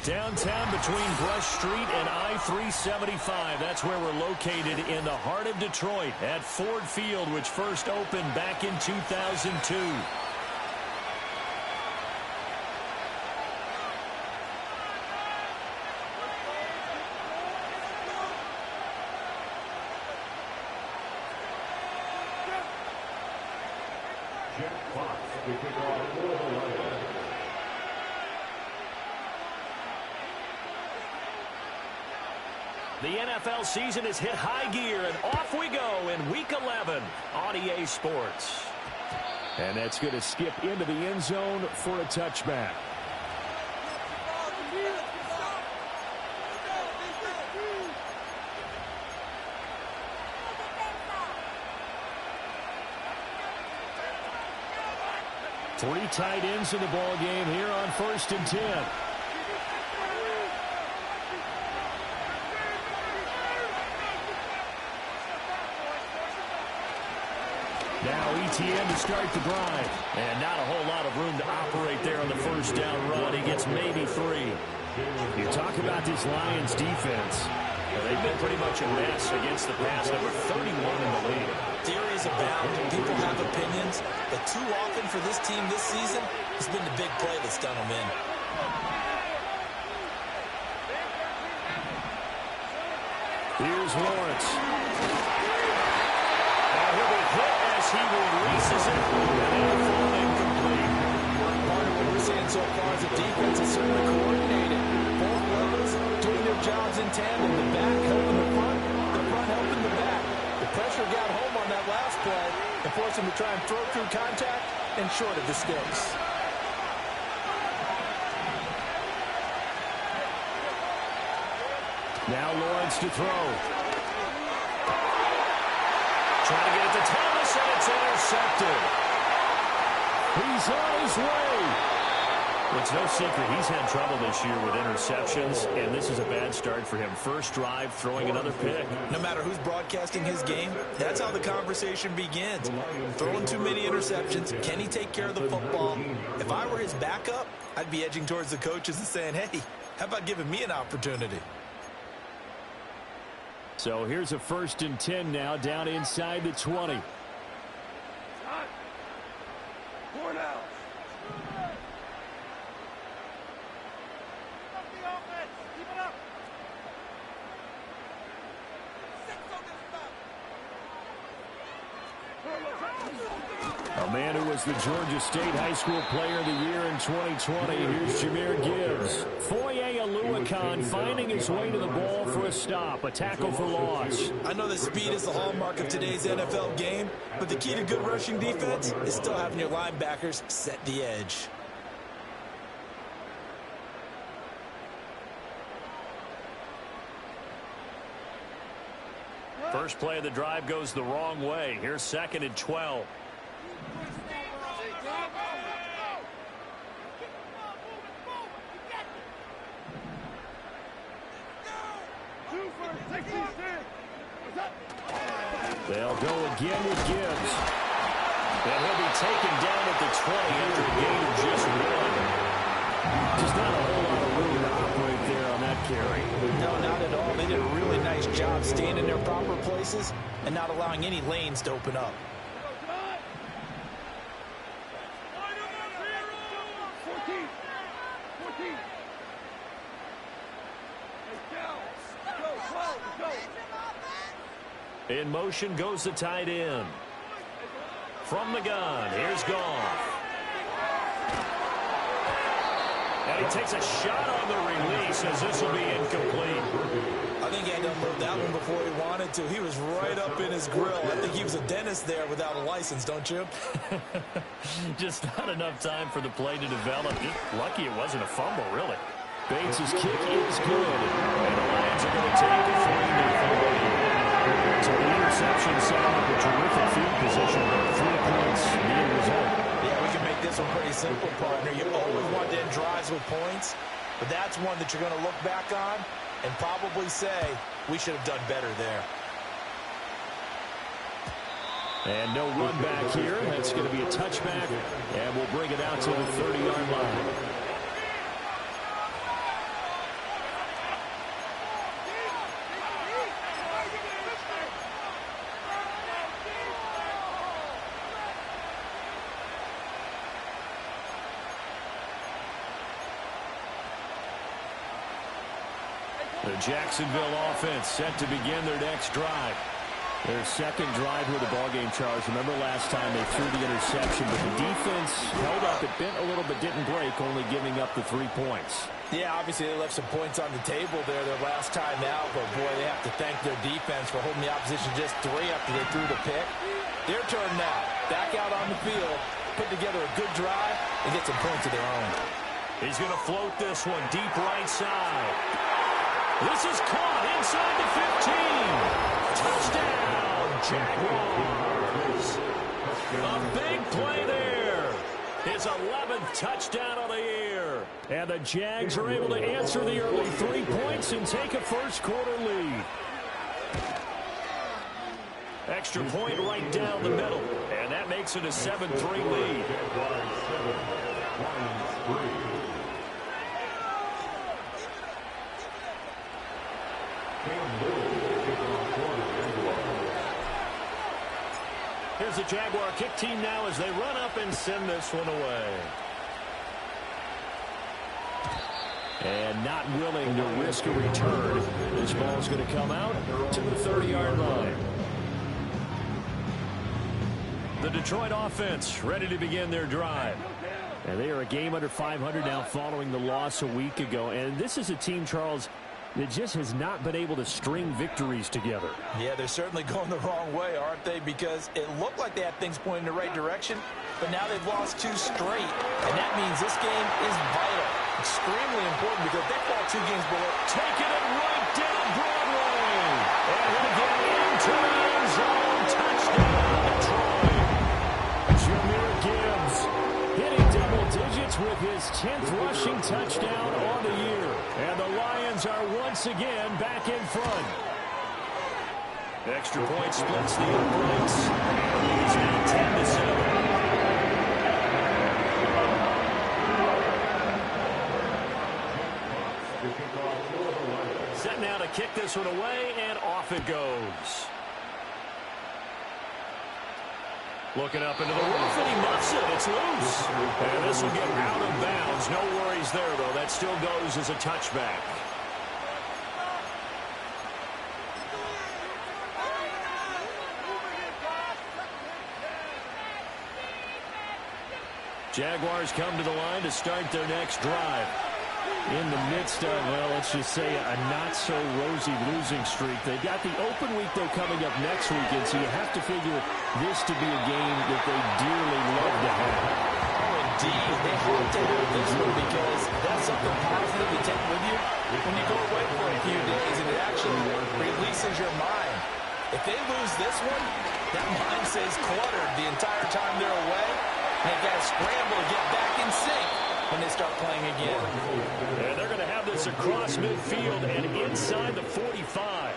Downtown between Brush Street and I-375. That's where we're located in the heart of Detroit at Ford Field, which first opened back in 2002. The NFL season has hit high gear, and off we go in Week 11 on EA Sports. And that's going to skip into the end zone for a touchback. Three tight ends in the ball game here on 1st and 10. Now ETN to start the drive. And not a whole lot of room to operate there on the first down run. He gets maybe 3. You talk about this Lions defense. They've been pretty much a mess against the pass, number 31 in the league. Theories abound. People have opinions. But too often for this team this season, it's been the big play that's done them in. Here's Lawrence. He'll be hit as he releases it, and it'll fall incomplete. Part of what we're seeing so far is the defense is certainly coordinated. Both levels doing their jobs in tandem. The back helping the front helping the back. The pressure got home on that last play and forced him to try and throw through contact and short of the sticks. Now Lawrence to throw. Trying to get it to Thomas, and it's intercepted. He's on his way. It's no secret he's had trouble this year with interceptions, and this is a bad start for him. First drive, throwing another pick. No matter who's broadcasting his game, that's how the conversation begins. Throwing too many interceptions, can he take care of the football? If I were his backup, I'd be edging towards the coaches and saying, hey, how about giving me an opportunity? So here's a 1st and 10 now, down inside the 20. A man who was the Georgia State High School Player of the Year in 2020. Here's Jahmyr Gibbs. Foye Oluokun finding his way to the ball for a stop. A tackle for loss. I know that speed is the hallmark of today's NFL game, but the key to good rushing defense is still having your linebackers set the edge. First play of the drive goes the wrong way. Here's 2nd and 12. They'll go again with Gibbs. And he'll be taken down at the 20 after a gain of just 1. Just not a whole lot of room to operate there on that carry. No, not at all. They did a really nice job staying in their proper places and not allowing any lanes to open up. In motion goes the tight end. From the gun, here's Goff. And he takes a shot on the release as this will be incomplete. I think he had to unload that one before he wanted to. He was right up in his grill. I think he was a dentist there without a license, don't you? Just not enough time for the play to develop. Just lucky it wasn't a fumble, really. Bates' kick is good. And the Lions are going to take a 3-4 lead. So the interception set up a terrific field position. 3 points, the end result. Yeah, we can make this one pretty simple, partner. You always want to end drives with points, but that's one that you're going to look back on and probably say, we should have done better there. And no run back here. That's going to be a touchback, and we'll bring it out to the 30-yard line. The Jacksonville offense set to begin their next drive. Their second drive with the ballgame, Charles. Remember last time they threw the interception, but the defense held up. It bent a little but didn't break, only giving up the 3 points. Yeah, obviously they left some points on the table there their last time out, but boy, they have to thank their defense for holding the opposition just 3 after they threw the pick. Their turn now. Back out on the field, put together a good drive, and get some points of their own. He's going to float this one deep right side. This is caught inside the 15. Touchdown, Jaguars. A big play there. His 11th touchdown of the year. And the Jags are able to answer the early 3 points and take a first-quarter lead. Extra point right down the middle. And that makes it a 7-3 lead. Here's the Jaguar kick team now as they run up and send this one away. And not willing to risk a return. This ball's going to come out to the 30-yard line. The Detroit offense ready to begin their drive. And they are a game under 500 now following the loss a week ago. And this is a team, Charles, that just has not been able to string victories together. Yeah, they're certainly going the wrong way, aren't they? Because it looked like they had things pointing in the right direction, but now they've lost 2 straight. And that means this game is vital. Extremely important because they fall 2 games below. Taking it right down Broadway. And he'll get into the end zone. Touchdown, Detroit. Jameer Gibbs hitting double digits with his 10th rushing touchdown on the year. And the Lions are once again back in front. Extra point splits the uprights. It's now 10-7. Set now to kick this one away, and off it goes. Looking up into the roof, and he muffs it. It's loose. And this will get out of bounds. No worries there, though. That still goes as a touchback. Jaguars come to the line to start their next drive. In the midst of, well, let's just say a not-so-rosy losing streak. They've got the open week, though, coming up next weekend, so you have to figure this to be a game that they dearly love to have. Oh, indeed. They have to have this one because that's something positive to take with you when you go away for a few days, and it actually releases your mind. If they lose this one, that mind stays cluttered the entire time they're away, and they've got to scramble to get back in sync when they start playing again. And they're going to have this across midfield and inside the 45.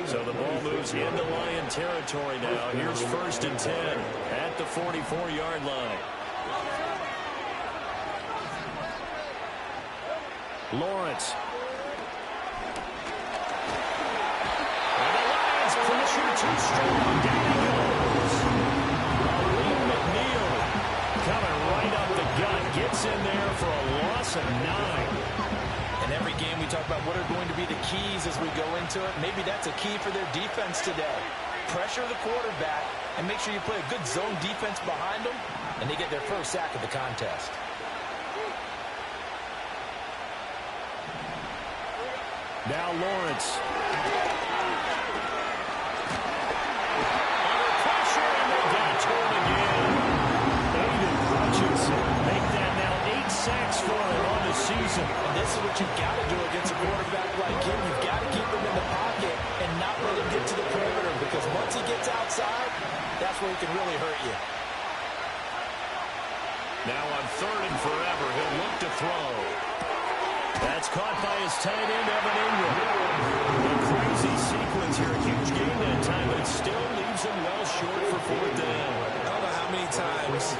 So the ball moves into Lion territory now. Here's 1st and 10 at the 44-yard line. Lawrence. And the Lions pressure too strong. Down he goes. Aleem McNeil coming right up the gut. Gets in there for a loss of 9. And every game we talk about what are going to be the keys as we go into it. Maybe that's a key for their defense today. Pressure the quarterback and make sure you play a good zone defense behind them, and they get their first sack of the contest. Now Lawrence. Under pressure, and they got to him again. Aiden Hutchinson make that now 8 sacks for him on the season. And this is what you've got to do against a quarterback like him. You've got to keep him in the pocket and not let him get to the perimeter, because once he gets outside, that's where he can really hurt you. Now on 3rd and forever, he'll look to throw. That's caught by his tight end, Evan Ingram. A crazy sequence here. A huge game that time, but it still leaves him well short for 4th down. I don't know how many times,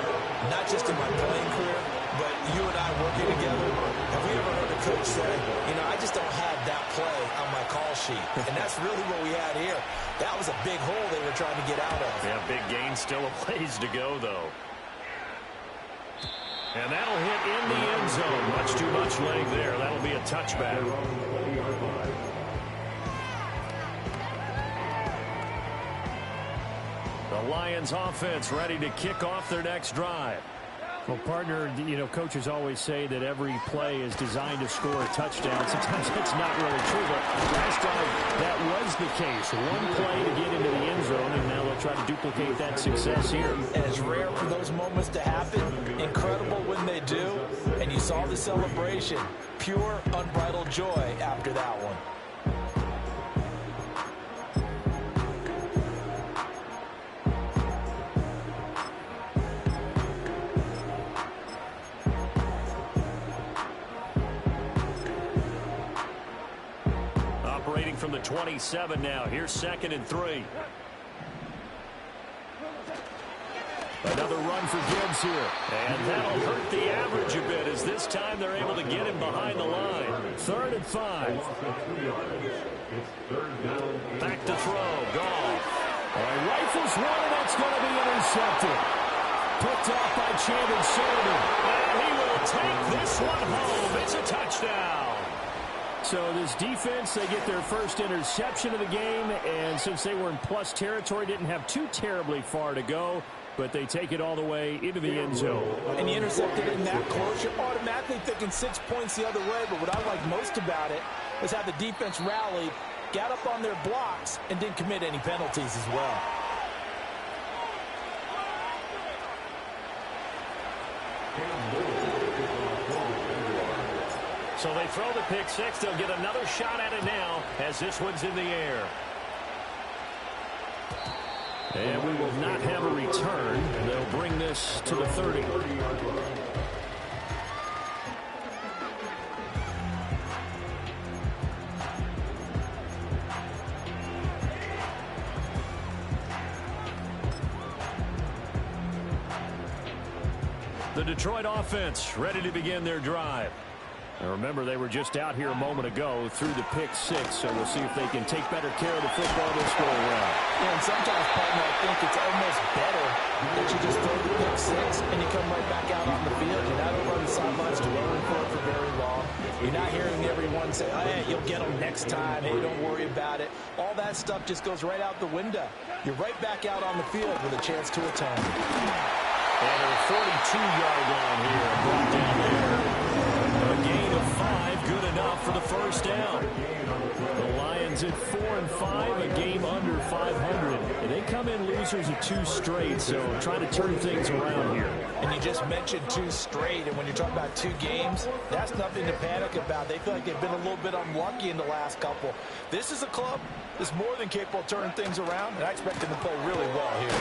not just in my playing career, but you and I working together, have we ever heard a coach say, you know, I just don't have that play on my call sheet. And that's really what we had here. That was a big hole they were trying to get out of. Yeah, big gain, still a ways to go, though. And that'll hit in the end zone. Much too much leg there. That'll be a touchback. The Lions offense ready to kick off their next drive. Well, partner, coaches always say that every play is designed to score a touchdown. Sometimes that's not really true, but last time that was the case. One play to get into the end zone, and now they'll try to duplicate that success here. And it's rare for those moments to happen. Incredible when they do. And you saw the celebration. Pure, unbridled joy after that one. Operating from the 27 now. Here's 2nd and 3. Another run for Gibbs here. And that'll hurt the average a bit as this time they're able to get him behind the line. 3rd and 5. Back to throw. Goff. Rifles one, and that's going to be intercepted. Picked off by Chandler Sullivan. And he will take this one home. It's a touchdown. So this defense, they get their first interception of the game, and since they were in plus territory, didn't have too terribly far to go, but they take it all the way into the end zone. And you intercepted in that close, you're automatically thinking 6 points the other way, but what I like most about it was how the defense rallied, got up on their blocks, and didn't commit any penalties as well. So they throw the pick six. They'll get another shot at it now as this one's in the air. And we will not have a return. And they'll bring this to the 30. The Detroit offense ready to begin their drive. And remember, they were just out here a moment ago through the pick six, so we'll see if they can take better care of the football this go around. Yeah, and sometimes, partner, I think it's almost better that you just throw the pick six and you come right back out on the field. You're not over on the sidelines dwelling for it for very long. You're not hearing everyone say, oh, hey, you'll get them next time. Hey, don't worry about it. All that stuff just goes right out the window. You're right back out on the field with a chance to atone. And a 42-yard line here, brought down there. A gain of 5, good enough for the first down. The Lions at 4-5, a game under 500. And they come in losers of 2 straight, so trying to turn things around here. And you just mentioned 2 straight, and when you're talking about 2 games, that's nothing to panic about. They feel like they've been a little bit unlucky in the last couple. This is a club that's more than capable of turning things around, and I expect them to play really well here.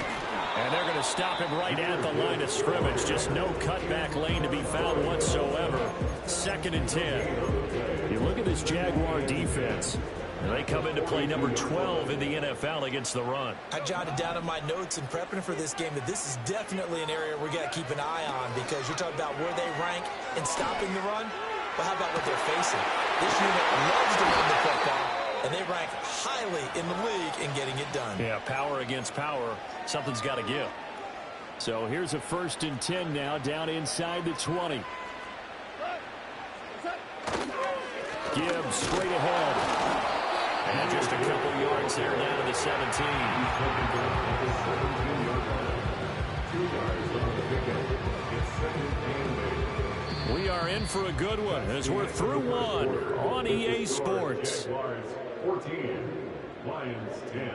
And they're going to stop him right at the line of scrimmage. Just no cutback lane to be found whatsoever. 2nd and 10. You look at this Jaguar defense. And they come into play number 12 in the NFL against the run. I jotted down in my notes in prepping for this game that this is definitely an area we got to keep an eye on, because you're talking about where they rank in stopping the run. But how about what they're facing? This unit loves to run the football, and they rank highly in the league in getting it done. Yeah, power against power. Something's got to give. So here's a 1st and 10 now, down inside the 20. Gibbs straight ahead. And just a couple yards there down to the 17. We are in for a good one as we're through one on EA Sports. 14, Lions 10.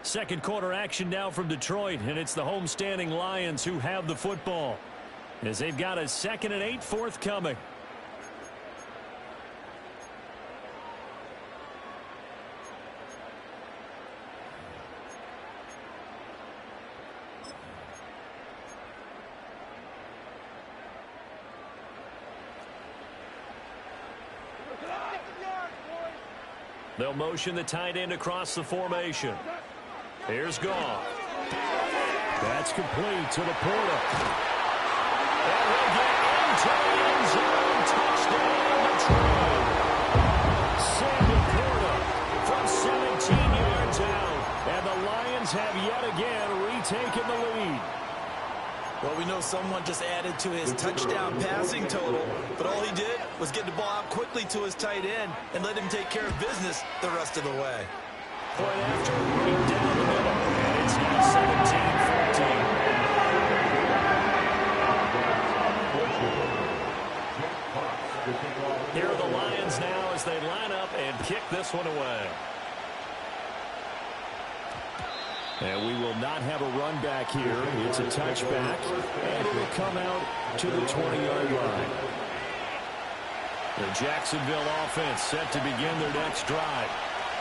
Second quarter action now from Detroit, and it's the homestanding Lions who have the football as they've got a 2nd and 8 forthcoming. They'll motion the tight end across the formation. Here's Goff. That's complete to Laporta. And we'll get into the end zone. Touchdown, Detroit. Sam Laporta from 17 yards out. And the Lions have yet again retaken the lead. Well, we know someone just added to his touchdown passing total, but all he did was get the ball out quickly to his tight end and let him take care of business the rest of the way. Point after, right down the middle, and It's now 17-14. Here are the Lions now as they line up and kick this one away. And we will not have a run back here. It's a touchback, and it will come out to the 20-yard line. The Jacksonville offense set to begin their next drive.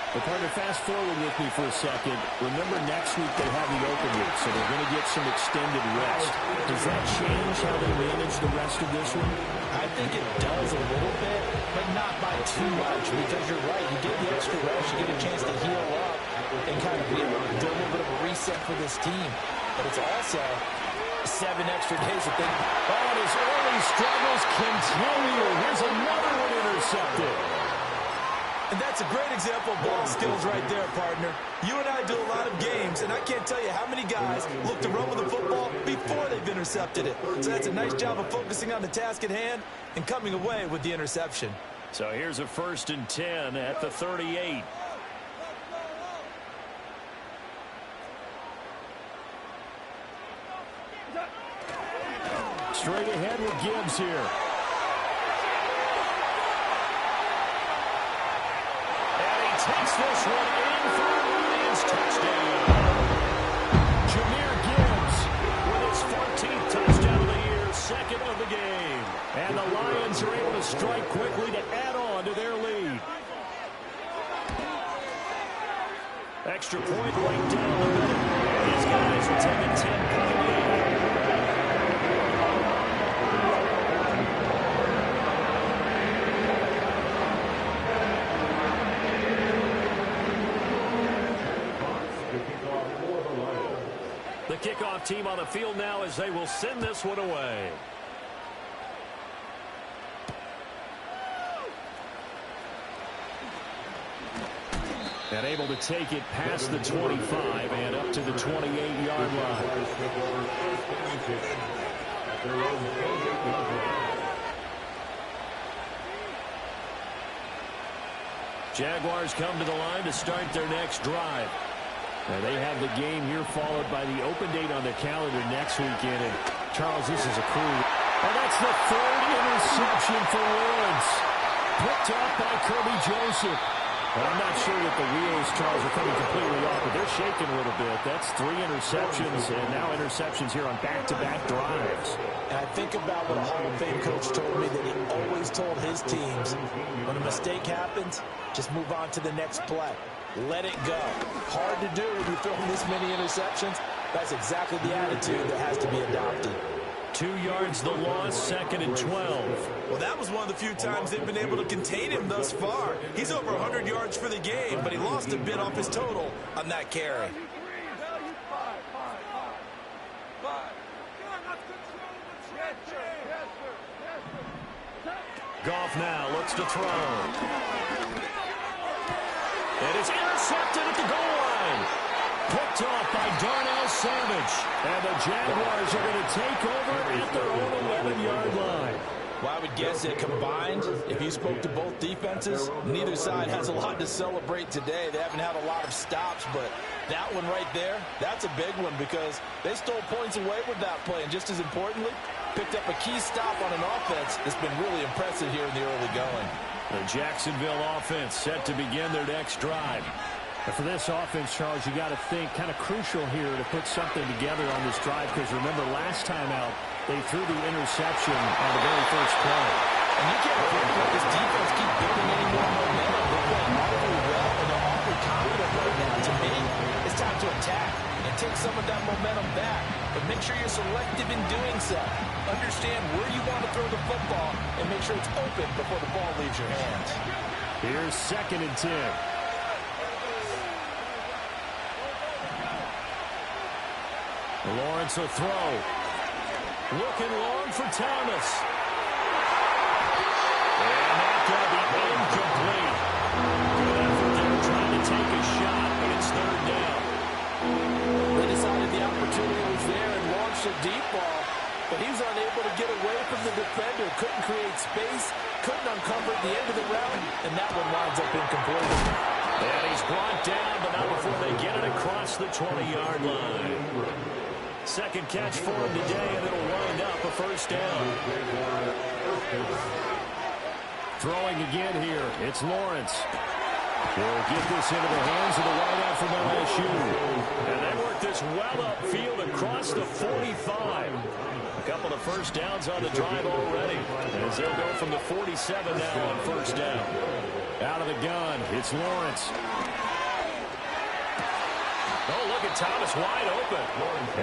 But partner, fast forward with me for a second. Remember, next week they have the open week, so they're going to get some extended rest. Does that change how they manage the rest of this one? I think it does a little bit, but not by too much, because you're right. You get the extra rest, you get a chance to heal up and kind of do a little bit of a reset for this team. But it's also 7 extra days to think. Oh, and his early struggles continue. Here's another one intercepted. And that's a great example of ball skills right there, partner. You and I do a lot of games, and I can't tell you how many guys look to run with the football before they've intercepted it. So that's a nice job of focusing on the task at hand and coming away with the interception. So here's a 1st and 10 at the 38. Straight ahead with Gibbs here. Takes this one in for a Lions touchdown. Jameer Gibbs with his 14th touchdown of the year, 2nd of the game. And the Lions are able to strike quickly to add on to their lead. Extra point right down the middle. These guys will take a 10-point lead. The kickoff team on the field now as they will send this one away. And able to take it past the 25 and up to the 28-yard line. Jaguars come to the line to start their next drive. And they have the game here followed by the open date on their calendar next weekend. And Charles, this is a crew. And that's the 3rd interception for Woods. Picked up by Kirby Joseph. But I'm not sure that the wheels, Charles, are coming completely off, but they're shaking a little bit. That's 3 interceptions, and now interceptions here on back-to-back drives. And I think about what a Hall of Fame coach told me, that he always told his teams, when a mistake happens, just move on to the next play. Let it go. Hard to do when you throw this many interceptions. That's exactly the attitude that has to be adopted. 2 yards the loss, 2nd and 12. Well, that was one of the few times they've been able to contain him thus far. He's over 100 yards for the game, but he lost a bit off his total on that carry. Goff now looks to throw. It is intercepted at the goal line. Picked off by Darnell Savage. And the Jaguars are going to take over at their own 11-yard line. Well, I would guess that combined, if you spoke to both defenses, neither side has a lot to celebrate today. They haven't had a lot of stops, but that one right there, that's a big one because they stole points away with that play. And just as importantly, picked up a key stop on an offense that's been really impressive here in the early going. The Jacksonville offense set to begin their next drive. And for this offense, Charles, you got to think kind of crucial here to put something together on this drive because remember last time out, they threw the interception on the very first play. And you can't let this defense keep building any more momentum. They're playing awfully well, and they're awfully confident right now. To me, it's time to attack and take some of that momentum back. But make sure you're selective in doing so. Understand where you want to throw the football and make sure it's open before the ball leaves your hands. Here's 2nd and 10. Lawrence will throw. Looking long for Thomas. And that going to be incomplete. Good effort there trying to take a shot, but it's 3rd down. They decided the opportunity was there and launched a deep ball, but he was unable to get away from the defender. Couldn't create space, couldn't uncover at the end of the route, and that one winds up incomplete. And he's brought down, but not before they get it across the 20-yard line. Second catch for him today, and it'll wind up a first down. Throwing again here, it's Lawrence. Will get this into the hands of the wideout from LSU. And they work this well upfield across the 45. A couple of first downs on the drive already, as they'll go from the 47 now on first down. Out of the gun, it's Lawrence. Oh, look at Thomas wide open.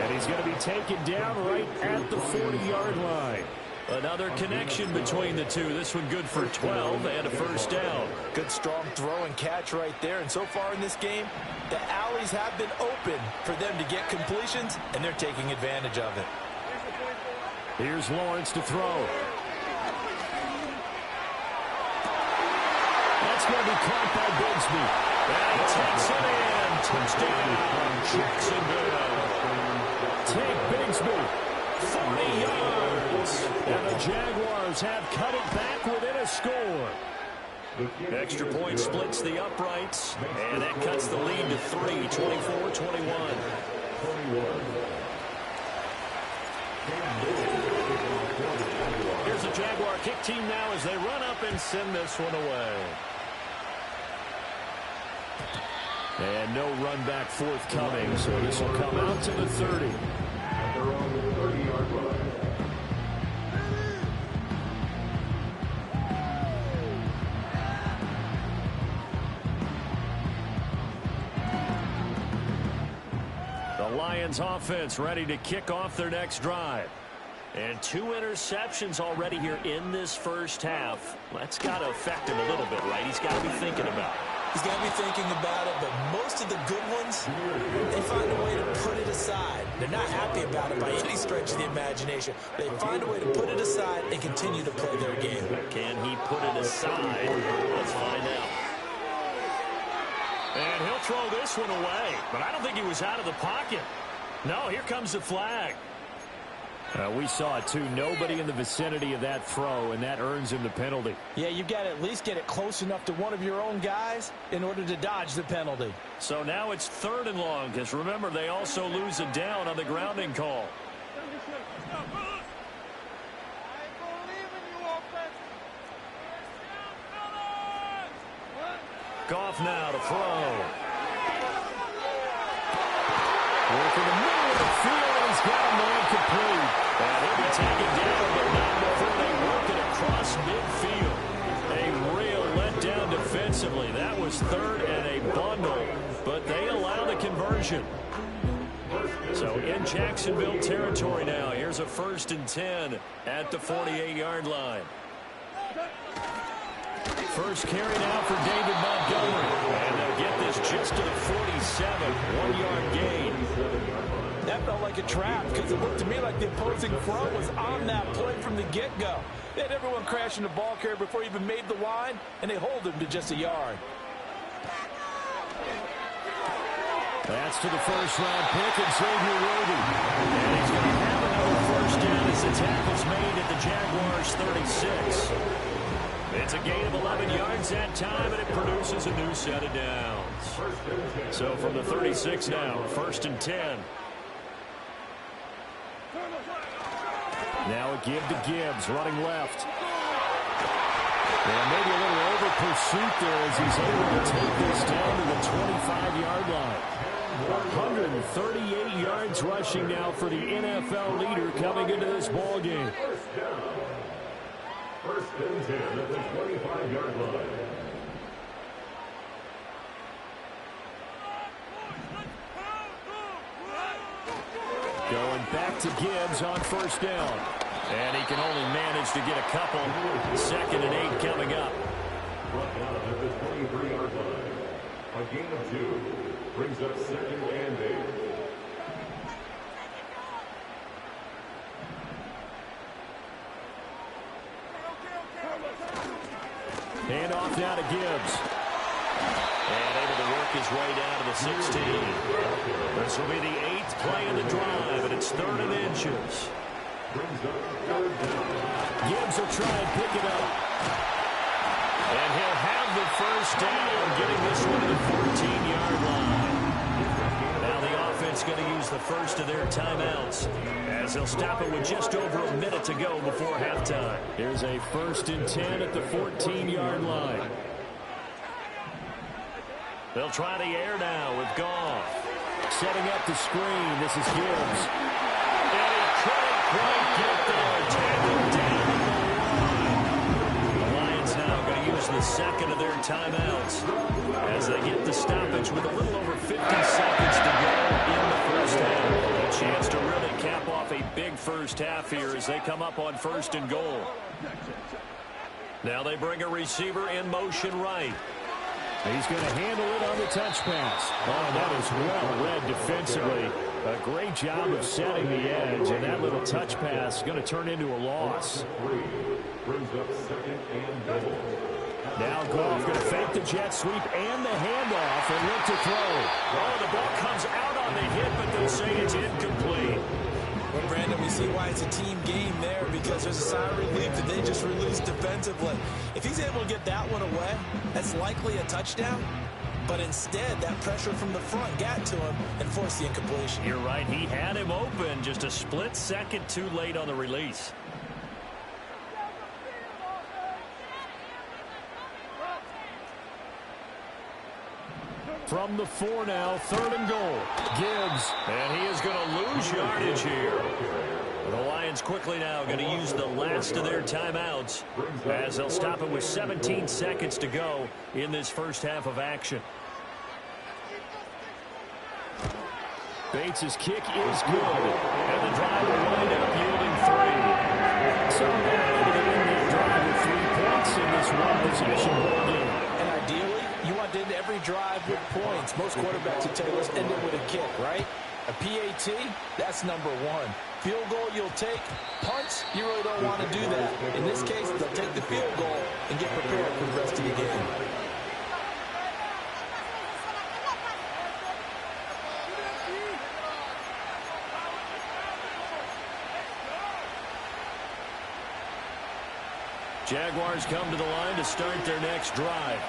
And he's going to be taken down right at the 40-yard line. Another connection between the two. This one good for 12 and a first down. Good strong throw and catch right there. And so far in this game, the alleys have been open for them to get completions, and they're taking advantage of it. Here's Lawrence to throw. That's going to be caught by Bigsby. And he takes it in. Touchdown, Jacksonville. Take Bigsby. 40 yards. And the Jaguars have cut it back within a score. Extra point splits the uprights, and that cuts the lead to 3, 24-21. Here's the Jaguar kick team now as they run up and send this one away. And no run back forthcoming, so this will come out to the 30. The Lions offense ready to kick off their next drive. And 2 interceptions already here in this first half. That's got to affect him a little bit, right? He's got to be thinking about it. He's got to be thinking about it, but most of the good ones, they find a way to put it aside. They're not happy about it by any stretch of the imagination. They find a way to put it aside and continue to play their game. Can he put it aside? Let's find out. And he'll throw this one away, but I don't think he was out of the pocket. No, here comes the flag. We saw it, too. Nobody in the vicinity of that throw, and that earns him the penalty. Yeah, you've got to at least get it close enough to one of your own guys in order to dodge the penalty. So now it's 3rd and long, because remember, they also lose a down on the grounding call. Goff now to throw. Working the middle of the field, he's got a man complete. And he'll be taken down, but not before they work it across midfield. A real letdown defensively. That was 3rd and a bundle, but they allow the conversion. So in Jacksonville territory now, here's a 1st and 10 at the 48-yard line. First carry now for David Montgomery. And they'll get this just to the 47. 1-yard gain. That felt like a trap because it looked to me like the opposing front was on that play from the get-go. They had everyone crashing the ball carrier before he even made the line, and they hold him to just a yard. That's to the first-round pick, and Xavier Worthy. And he's going to have another first down as the tackle's made at the Jaguars' 36. It's a gain of 11 yards that time, and it produces a new set of downs. So from the 36 now, 1st and 10. Now a give to Gibbs, running left. And maybe a little over pursuit there as he's able to take this down to the 25-yard line. 138 yards rushing now for the NFL leader coming into this ball game. 1st and 10 at the 25-yard line. Going back to Gibbs on 1st down. And he can only manage to get a couple. 2nd and 8 coming up. Brought down at the 23-yard line. A gain of 2 brings up 2nd and 8. Hand off now to Gibbs. And able to work his way down to the 16. This will be the 8th play of the drive, and it's 3rd and inches. Gibbs will try and pick it up. And he'll have the first down, getting this one to the 14-yard line. Now the offense going to use the first of their timeouts as they'll stop it with just over a minute to go before halftime. Here's a 1st and 10 at the 14-yard line. They'll try the air now with Goff. Setting up the screen. This is Gibbs. And he couldn't quite get there. Tagging down at the line. The Lions now going to use the second of their timeouts as they get the stoppage with a little over 50 seconds to go in the first half. A chance to really cap off a big first half here as they come up on 1st and goal. Now they bring a receiver in motion right. He's going to handle it on the touch pass. Oh, that is well read defensively. A great job of setting the edge, and that little touch pass is going to turn into a loss. Now Goff going to fake the jet sweep and the handoff and look to throw. Oh, the ball comes out on the hit, but they'll say it's incomplete. Well, Brandon, we see why it's a team game there, because there's a sign of relief that they just released defensively. If he's able to get that one away, that's likely a touchdown. But instead, that pressure from the front got to him and forced the incompletion. You're right. He had him open, just a split second too late on the release. From the 4 now, 3rd and goal. Gibbs, and he is going to lose yardage here. The Lions quickly now going to use the last of their timeouts as they'll stop it with 17 seconds to go in this first half of action. Bates' kick is good, and the drive will wind up yielding 3. So they're able to end their drive with 3 points in this one-possession ball game. And ideally, you want to end every drive with points. Most quarterbacks would tell you, let's end it with a kick, right? A PAT, that's number 1. Field goal you'll take. Punts, you really don't want to do that. In this case, they'll take the field goal and get prepared for the rest of the game. Jaguars come to the line to start their next drive.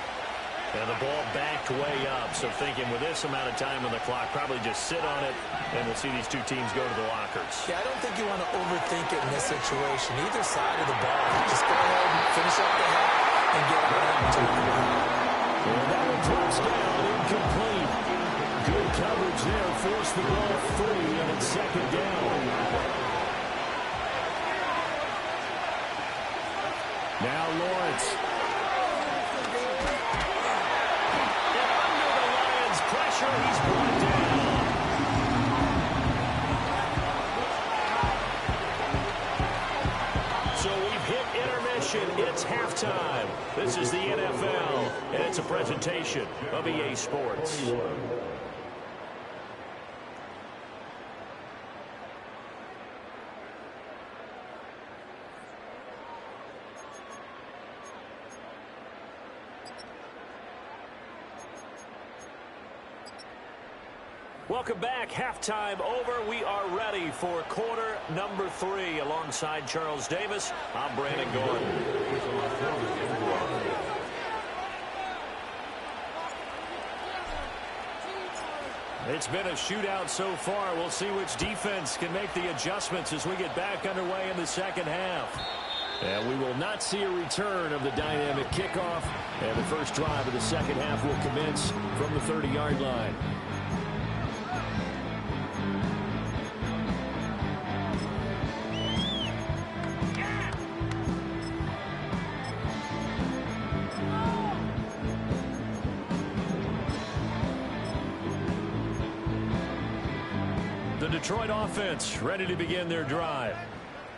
And the ball backed way up, so thinking with this amount of time on the clock, probably just sit on it, and we'll see these two teams go to the lockers. Yeah, I don't think you want to overthink it in this situation. Either side of the ball, just go ahead and finish up the half and get out and take the ball. And that one drops down, incomplete. Good coverage there, forced the ball free, and it's 2nd down. Now Lawrence. Pressure, he's brought down. So we've hit intermission. It's halftime. This is the NFL, and it's a presentation of EA Sports. Welcome back. Halftime over. We are ready for quarter number 3. Alongside Charles Davis, I'm Brandon Gordon. It's been a shootout so far. We'll see which defense can make the adjustments as we get back underway in the second half. And we will not see a return of the dynamic kickoff. And the first drive of the second half will commence from the 30-yard line. The Detroit offense ready to begin their drive.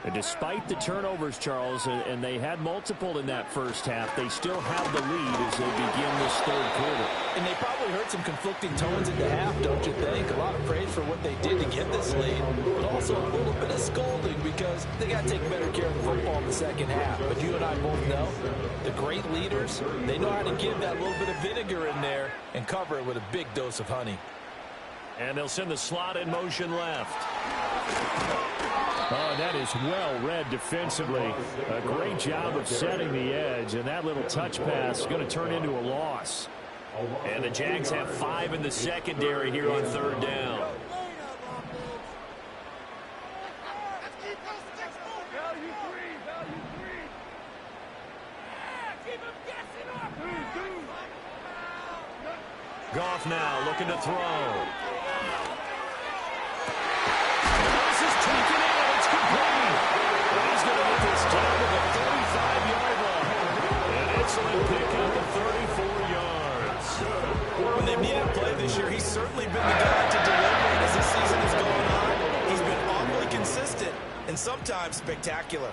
And despite the turnovers, Charles, and they had multiple in that first half, they still have the lead as they begin this 3rd quarter. And they probably heard some conflicting tones at the half, don't you think? A lot of praise for what they did to get this lead, but also a little bit of scolding because they got to take better care of the football in the second half. But you and I both know the great leaders, they know how to give that little bit of vinegar in there and cover it with a big dose of honey. And they'll send the slot in motion left. Oh, that is well read defensively. A great job of setting the edge, and that little touch pass is going to turn into a loss. And the Jags have 5 in the secondary here on 3rd down. Goff now looking to throw. This is taken in. It's complete. He's going to get this down to the 35-yard line. An excellent pickup of 34 yards. When they've needed a play this year, he's certainly been the guy to deliver it as the season has gone on. He's been awfully consistent and sometimes spectacular.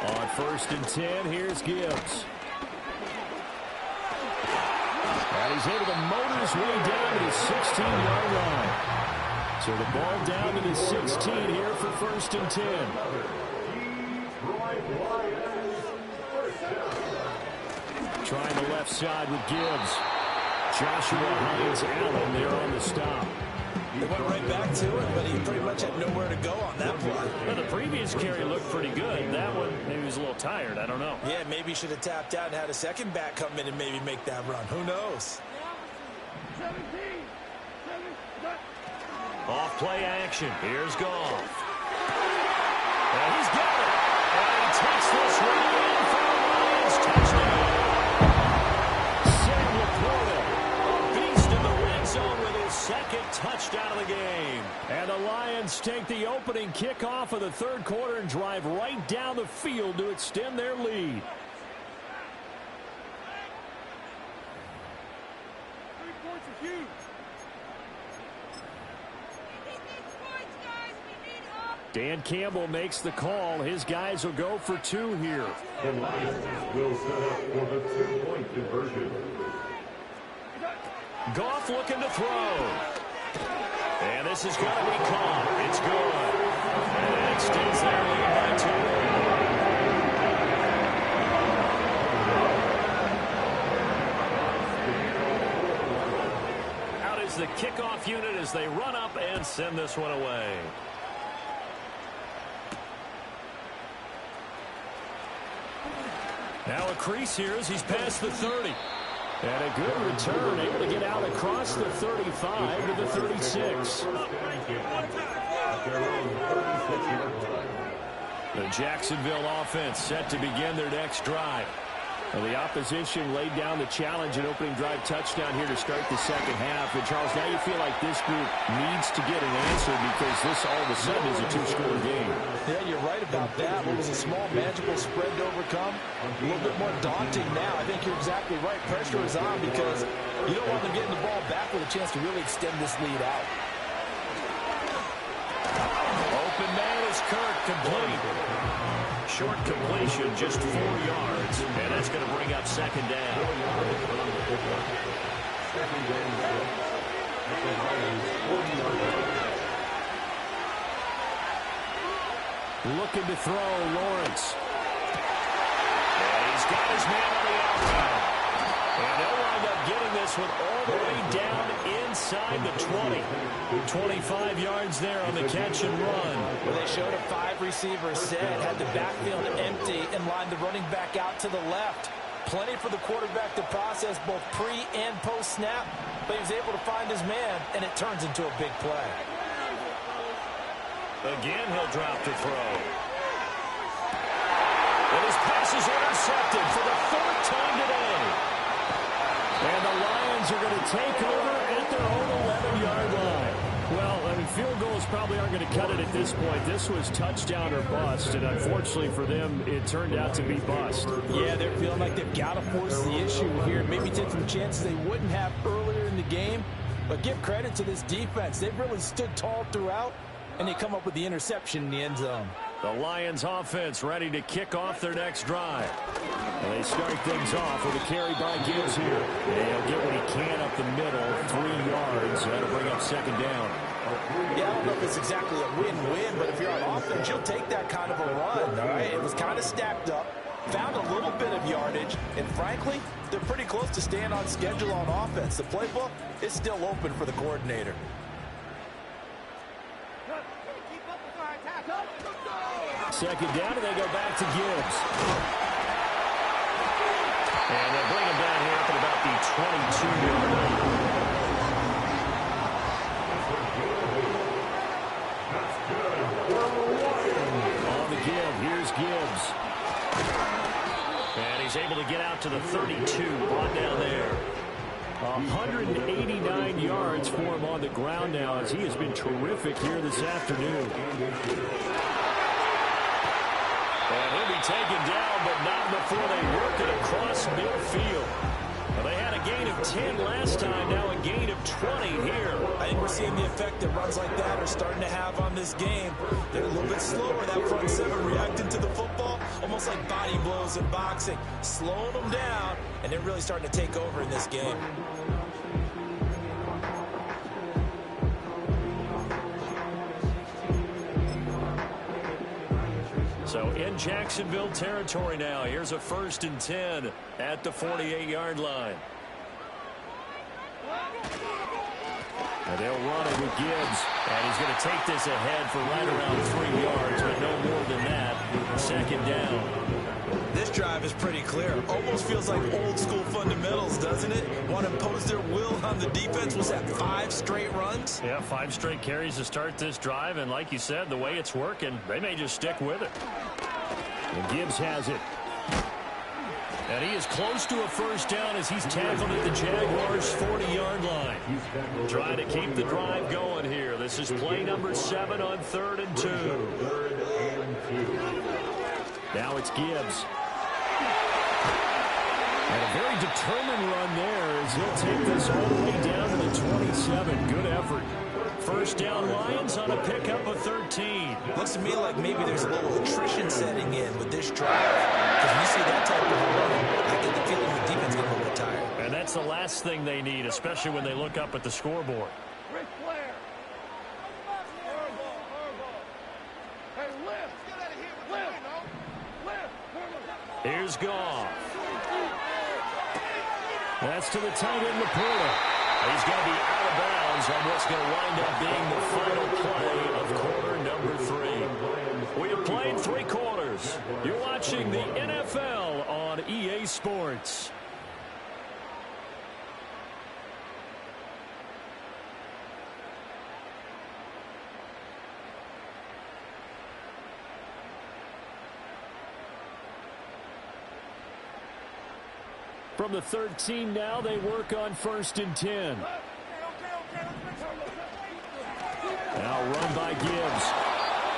On 1st and 10, here's Gibbs. And he's able to motor his way down to the 16-yard line. So the ball down to the 16 here for 1st and 10. Trying the left side with Gibbs. Joshua Hines-Allen there on the stop. They went right back to it, but he pretty much had nowhere to go on that play. Well, the previous carry looked pretty good. That one, maybe he was a little tired. I don't know. Yeah, maybe he should have tapped out and had a second back come in and maybe make that run. Who knows? Off play action. Here's Goff. And he's got it. And he takes this one in for a Lions touchdown. Sam Laporta, a beast in the red zone with his 2nd touchdown of the game. And the Lions take the opening kickoff of the 3rd quarter and drive right down the field to extend their lead. 3 points are huge. Dan Campbell makes the call. His guys will go for 2 here. The Lions will set up for the 2-point conversion. Goff looking to throw. And this is going to be caught. It's good. And it extends their lead by 2. Out is the kickoff unit as they run up and send this one away. Now a crease here as he's past the 30. And a good return, able to get out across the 35 to the 36. The Jacksonville offense set to begin their next drive. Well, the opposition laid down the challenge and opening drive touchdown here to start the 2nd half. And, Charles, now you feel like this group needs to get an answer because this all of a sudden is a 2-score game. Yeah, you're right about that. What was a small, manageable spread to overcome? A little bit more daunting now. I think you're exactly right. Pressure is on because you don't want them getting the ball back with a chance to really extend this lead out. Open man is Kirk, complete. Short completion, just 4 yards. And that's going to bring up 2nd down. Looking to throw, Lawrence. And he's got his man on the outside. And they'll wind up getting this one all the way down inside the 20. 25 yards there on the catch and run. Well, they showed a 5-receiver set, had the backfield empty, and lined the running back out to the left. Plenty for the quarterback to process both pre- and post-snap, but he was able to find his man, and it turns into a big play. Again, he'll drop to throw. And his pass is intercepted for the 4th time today. And the Lions are going to take over at their own 11-yard line. Well, I mean, field goals probably aren't going to cut it at this point. This was touchdown or bust, and unfortunately for them, it turned out to be bust. Yeah, they're feeling like they've got to force the issue here. Maybe take some chances they wouldn't have earlier in the game. But give credit to this defense. They've really stood tall throughout, and they come up with the interception in the end zone. The Lions offense ready to kick off their next drive. And they start things off with a carry by Gibbs here. And he'll get what he can up the middle, 3 yards. That'll bring up 2nd down. Yeah, I don't know if it's exactly a win-win, but if you're on offense, you'll take that kind of a run, all right? It was kind of stacked up. found a little bit of yardage, and frankly, they're pretty close to staying on schedule on offense. The playbook is still open for the coordinator. Second down, and they go back to Gibbs. And they'll bring him down here up at about the 22-yard line. On the give, here's Gibbs. And he's able to get out to the 32, brought down there. 189 yards for him on the ground now, as he has been terrific here this afternoon. And he'll be taken down, but not before they work it across midfield. Well, they had a gain of 10 last time, now a gain of 20 here. I think we're seeing the effect that runs like that are starting to have on this game. They're a little bit slower, that front seven, reacting to the football, almost like body blows in boxing, slowing them down, and they're really starting to take over in this game. So in Jacksonville territory now. Here's a 1st and 10 at the 48-yard line. And they'll run it with Gibbs. And he's going to take this ahead for right around 3 yards, but no more than that. 2nd down. This drive is pretty clear. Almost feels like old school fundamentals, doesn't it? Want to impose their will on the defense. Was that 5 straight runs? Yeah, 5 straight carries to start this drive. And like you said, the way it's working, they may just stick with it. And Gibbs has it. And he is close to a 1st down as he's tackled at the Jaguars' 40-yard line. Trying to keep the drive going here. This is play number 7 on 3rd and 2. Now it's Gibbs. And a very determined run there as he'll take this all the way down to the 27. Good effort. 1st down Lions on a pickup of 13. Looks to me like maybe there's a little attrition setting in with this drive. Because when you see that type of run, I get the feeling the defense is going to get tired. And that's the last thing they need, especially when they look up at the scoreboard. Here's Goff. That's to the tight end, Laporta. He's going to be out of bounds on what's going to wind up being the final play of quarter number 3. We have played 3 quarters. You're watching the NFL on EA Sports. From the 13 now, they work on 1st and 10. Now run by Gibbs.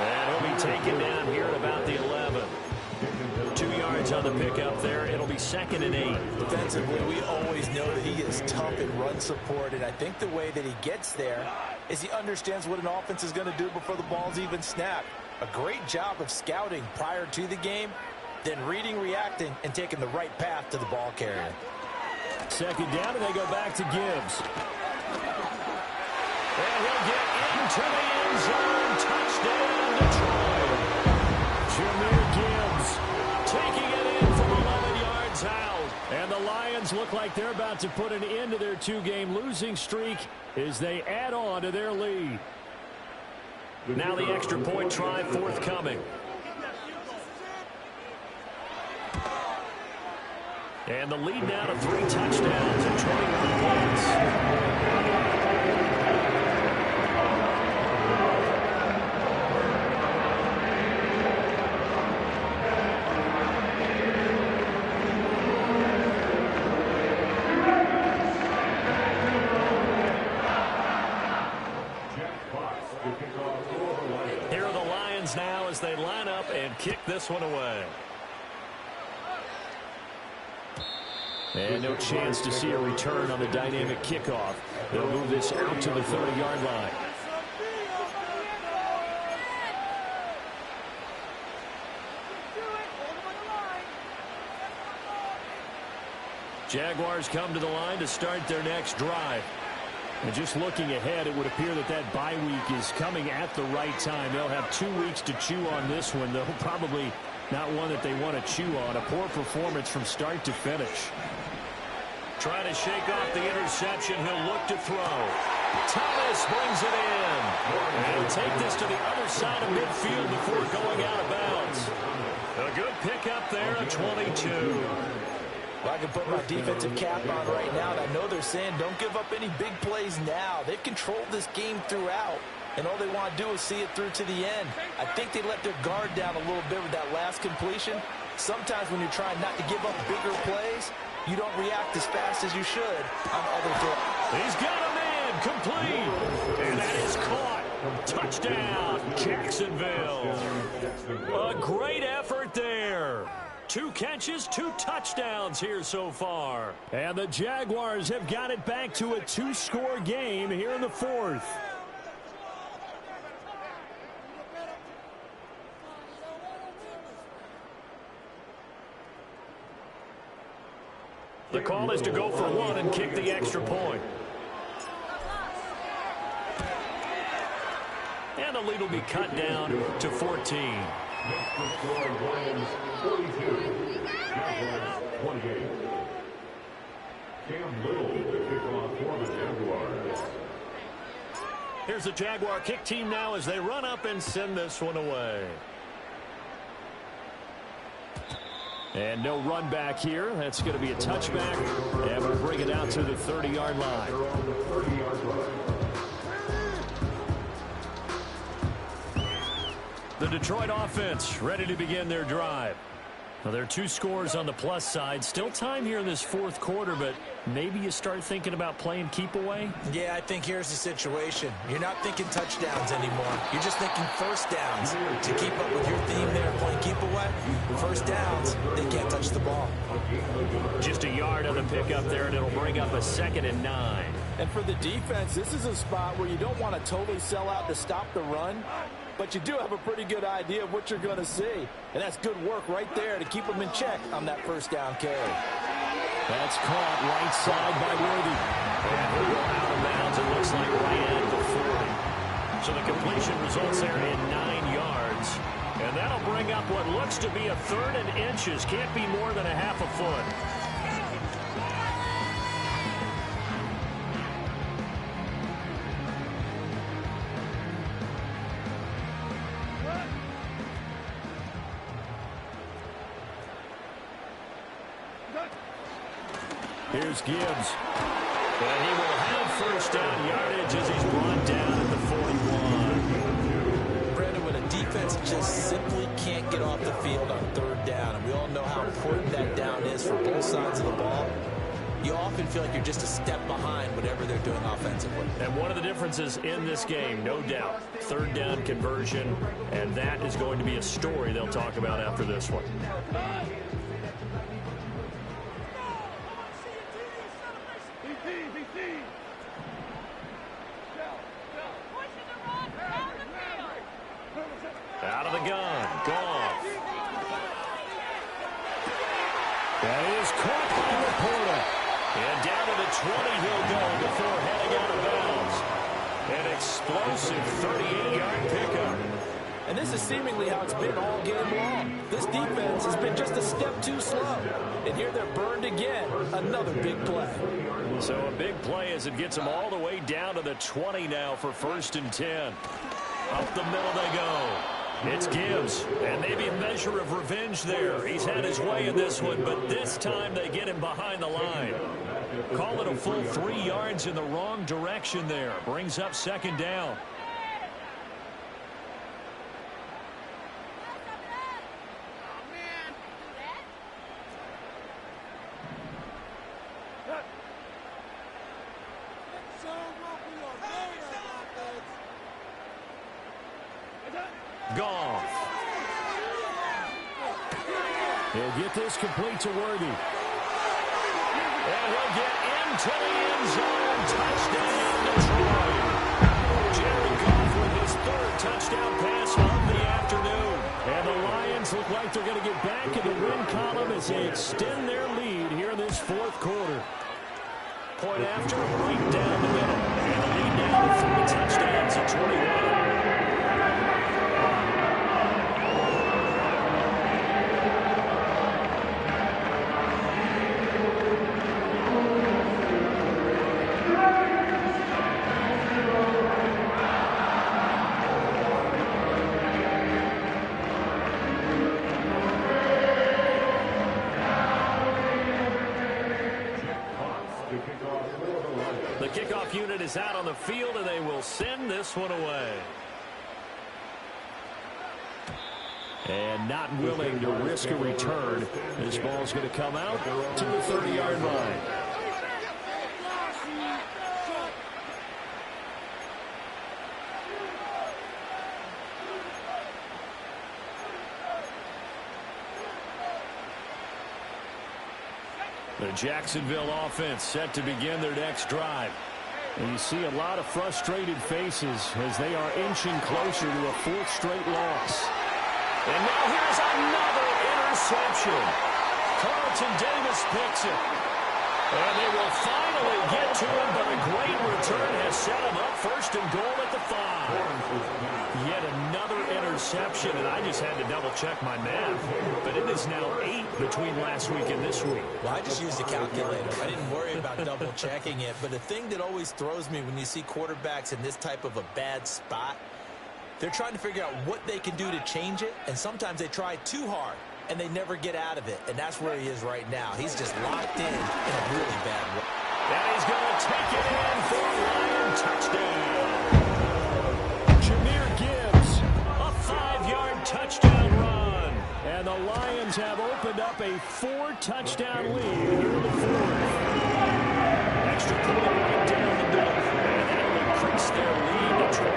And he'll be taken down here at about the 11. 2 yards on the pickup there. It'll be 2nd and 8. Defensively, we always know that he is tough in run support, and I think the way that he gets there is he understands what an offense is going to do before the ball's even snapped. A great job of scouting prior to the game, then reading, reacting, and taking the right path to the ball carrier. 2nd down, and they go back to Gibbs. And he'll get into the end zone. Touchdown, Detroit. Jameer Gibbs taking it in from 11 yards out. And the Lions look like they're about to put an end to their 2-game losing streak as they add on to their lead. Now the extra point try forthcoming. And the lead now to 3 touchdowns and 21 points. Here are the Lions now as they line up and kick this one away. And no chance to see a return on the dynamic kickoff. They'll move this out to the 30-yard line. Jaguars come to the line to start their next drive. And just looking ahead, it would appear that that bye week is coming at the right time. They'll have 2 weeks to chew on this one. They'll probably Not one that they want to chew on. A poor performance from start to finish. Trying to shake off the interception. He'll look to throw. Thomas brings it in. And he'll take this to the other side of midfield before going out of bounds. A good pickup there at 22. Well, I can put my defensive cap on right now, and I know they're saying don't give up any big plays now. They've controlled this game throughout, and all they want to do is see it through to the end. I think they let their guard down a little bit with that last completion. Sometimes when you're trying not to give up bigger plays, you don't react as fast as you should on other throws. He's got a man complete, and that is caught. Touchdown, Jacksonville. A great effort there. 2 catches, 2 touchdowns here so far. And the Jaguars have got it back to a 2-score game here in the 4th. The call is to go for 1 and kick the extra point. And the lead will be cut down to 14. Lions 42, Jaguars 28. Cam Little to kick off for the Jaguars. Here's the Jaguar kick team now as they run up and send this one away. And no run back here. That's going to be a touchback. And we'll bring it out to the 30-yard line. They're on the 30-yard line. The Detroit offense ready to begin their drive. Well, there are 2 scores on the plus side. Still time here in this 4th quarter, but maybe you start thinking about playing keep away? Yeah, I think here's the situation. You're not thinking touchdowns anymore. You're just thinking first downs. To keep up with your theme there, playing keep away, first downs, they can't touch the ball. Just a yard on the pickup there, and it'll bring up a 2nd and 9. And for the defense, this is a spot where you don't want to totally sell out to stop the run, but you do have a pretty good idea of what you're going to see. And that's good work right there to keep them in check on that first down carry. That's caught right side by Worthy. And he'll go out of bounds, it looks like right at the 40. So the completion results there in 9 yards. And that'll bring up what looks to be a 3rd and inches. Can't be more than a half a foot. Here's Gibbs. And he will have first down yardage as he's brought down at the 41. Brandon, when a defense just simply can't get off the field on 3rd down, and we all know how important that down is for both sides of the ball, you often feel like you're just a step behind whatever they're doing offensively. And one of the differences in this game, no doubt, 3rd down conversion, and that is going to be a story they'll talk about after this one. Out of the gun, Goff. That is caught by Laporta. And down to the 20 he'll go before heading out of bounds. An explosive 38-yard pickup. And this is seemingly how it's been all game long. This defense has been just a step too slow. And here they're burned again. Another big play. So a big play as it gets them all the way down to the 20 now for 1st and 10. Up the middle they go. It's Gibbs, and maybe a measure of revenge there. He's had his way in this one, but this time they get him behind the line. Call it a full 3 yards in the wrong direction there. Brings up 2nd down. Goff. He'll get this complete to Worthy. And he'll get into the end zone. Touchdown, Detroit. Jared Goff with his 3rd touchdown pass of the afternoon. And the Lions look like they're going to get back in the win column as they extend their lead here in this 4th quarter. Point after, right down the middle. And the lead now to 3 touchdowns at 21. is out on the field, and they will send this one away. And not willing to risk a return. This ball's going to come out to the 30-yard line. The Jacksonville offense set to begin their next drive. And you see a lot of frustrated faces as they are inching closer to a fourth straight loss. And now here's another interception. Carlton Davis picks it. And they will finally get to him, but a great return has set him up first and goal at the 5. Yet another interception, and I just had to double-check my math. But it is now 8 between last week and this week. Well, I just used a calculator. I didn't worry about double-checking it. But the thing that always throws me when you see quarterbacks in this type of a bad spot, they're trying to figure out what they can do to change it, and sometimes they try too hard, and they never get out of it, and that's where he is right now. He's just locked in a really bad way. And he's going to take it in for a Lion touchdown. Jameer Gibbs, a 5-yard touchdown run. And the Lions have opened up a 4-touchdown lead here in the fourth. Extra point right down the middle, and that will increase their lead to 28.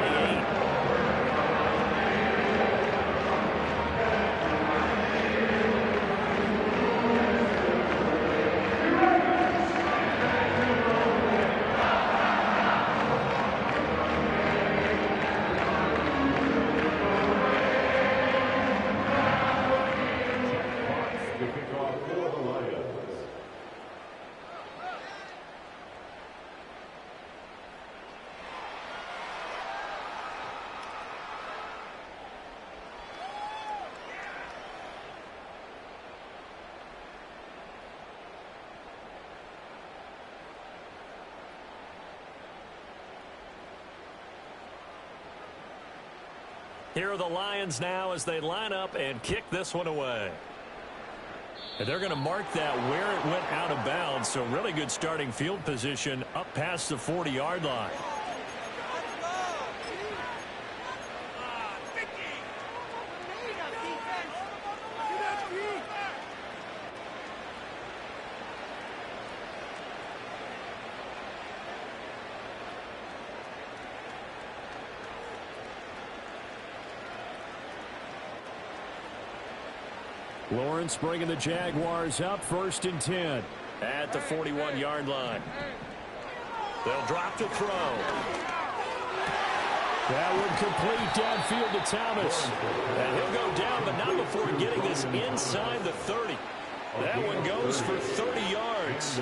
Here are the Lions now as they line up and kick this one away. And they're going to mark that where it went out of bounds, so really good starting field position up past the 40-yard line. Lawrence bringing the Jaguars up 1st and 10 at the 41-yard line. They'll drop the throw. That one complete downfield to Thomas. And he'll go down, but not before getting this inside the 30. That one goes for 30 yards.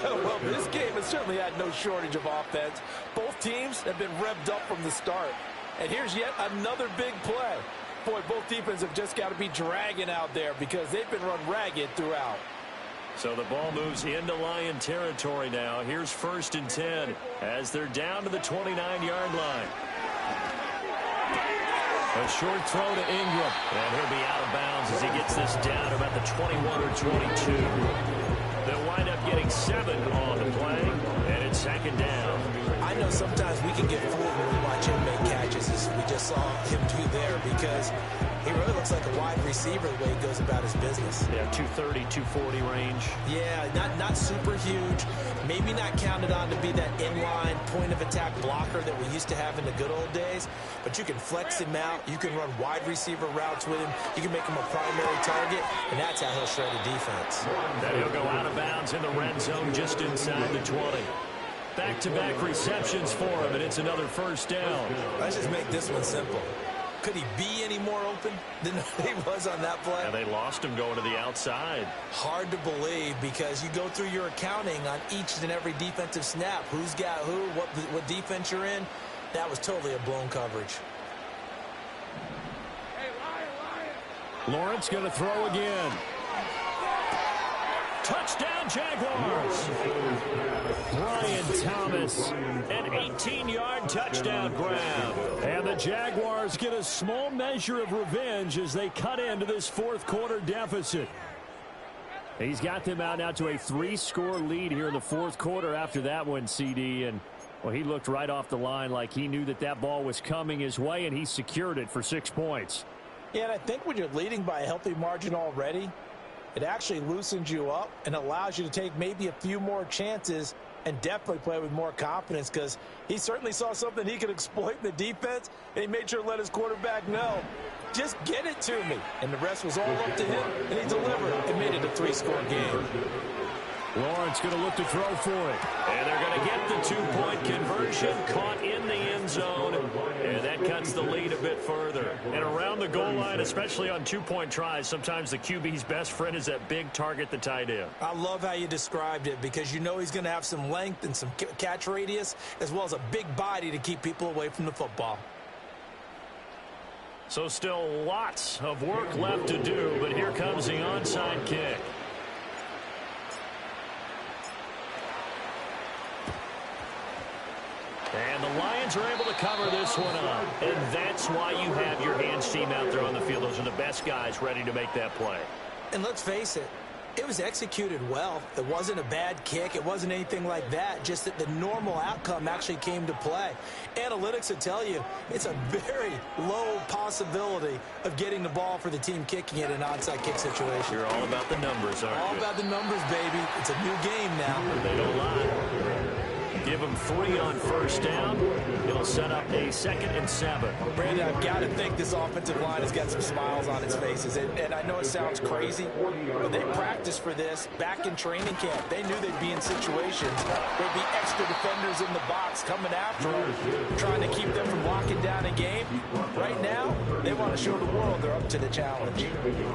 Well, this game has certainly had no shortage of offense. Both teams have been revved up from the start. And here's yet another big play. Boy, both defenses have just got to be dragging out there because they've been run ragged throughout. So the ball moves into Lion territory now. Here's 1st and 10 as they're down to the 29-yard line. A short throw to Ingram. And he'll be out of bounds as he gets this down about the 21 or 22. They'll wind up getting 7 on the play, and it's 2nd down. I know sometimes we can get fooled when we watch him make catches, as we just saw him do there, because he really looks like a wide receiver the way he goes about his business. Yeah, 230, 240 range. Yeah, not super huge. Maybe not counted on to be that inline point-of-attack blocker that we used to have in the good old days, but you can flex him out. You can run wide receiver routes with him. You can make him a primary target, and that's how he'll shred a defense. Then he'll go out of bounds in the red zone just inside the 20. Back-to-back receptions for him, and it's another 1st down. Let's just make this one simple. Could he be any more open than he was on that play? And they lost him going to the outside. Hard to believe because you go through your accounting on each and every defensive snap. Who's got who, what defense you're in. That was totally a blown coverage. Lawrence going to throw again. Touchdown, Jaguars. Brian Thomas, an 18-yard touchdown grab. And the Jaguars get a small measure of revenge as they cut into this 4th quarter deficit. He's got them out now to a 3-score lead here in the 4th quarter after that one, CD. And Well, he looked right off the line like he knew that that ball was coming his way, and he secured it for 6 points. Yeah, and I think when you're leading by a healthy margin already, it actually loosens you up and allows you to take maybe a few more chances and definitely play with more confidence, because he certainly saw something he could exploit in the defense, and he made sure to let his quarterback know, just get it to me. And the rest was all up to him, and he delivered and made it a 3-score game. Lawrence going to look to throw for it. And they're going to get the 2-point conversion, caught in the end zone, and that cuts the lead a bit further. And around the goal line, especially on 2-point tries, sometimes the QB's best friend is that big target, the tight end. I love how you described it, because you know he's going to have some length and some catch radius, as well as a big body to keep people away from the football. So still lots of work left to do, but here comes the onside kick. And the Lions are able to cover this one up. And that's why you have your hands team out there on the field. Those are the best guys ready to make that play. And let's face it, it was executed well. It wasn't a bad kick. It wasn't anything like that. Just that the normal outcome actually came to play. Analytics will tell you it's a very low possibility of getting the ball for the team kicking it in an onside kick situation. You're all about the numbers, aren't you? All about the numbers, baby. It's a new game now. They don't lie. Give him 3 on first down. It'll set up a 2nd and 7. Brandon, I've got to think this offensive line has got some smiles on its faces. And I know it sounds crazy, but they practiced for this back in training camp. They knew they'd be in situations. There'd be extra defenders in the box coming after them, trying to keep them from locking down a game. Right now, they want to show the world they're up to the challenge.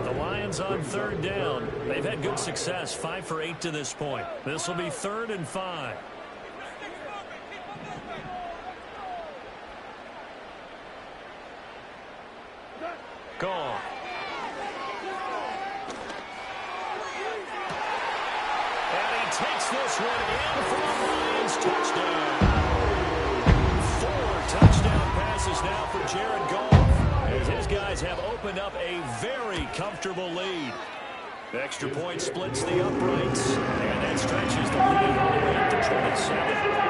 The Lions on 3rd down. They've had good success, 5 for 8 to this point. This will be 3rd and 5. Gone. And he takes this one in for the Lions. Touchdown. 4 touchdown passes now for Jared Goff, as his guys have opened up a very comfortable lead. Extra point splits the uprights, and that stretches the lead all the way up to 27.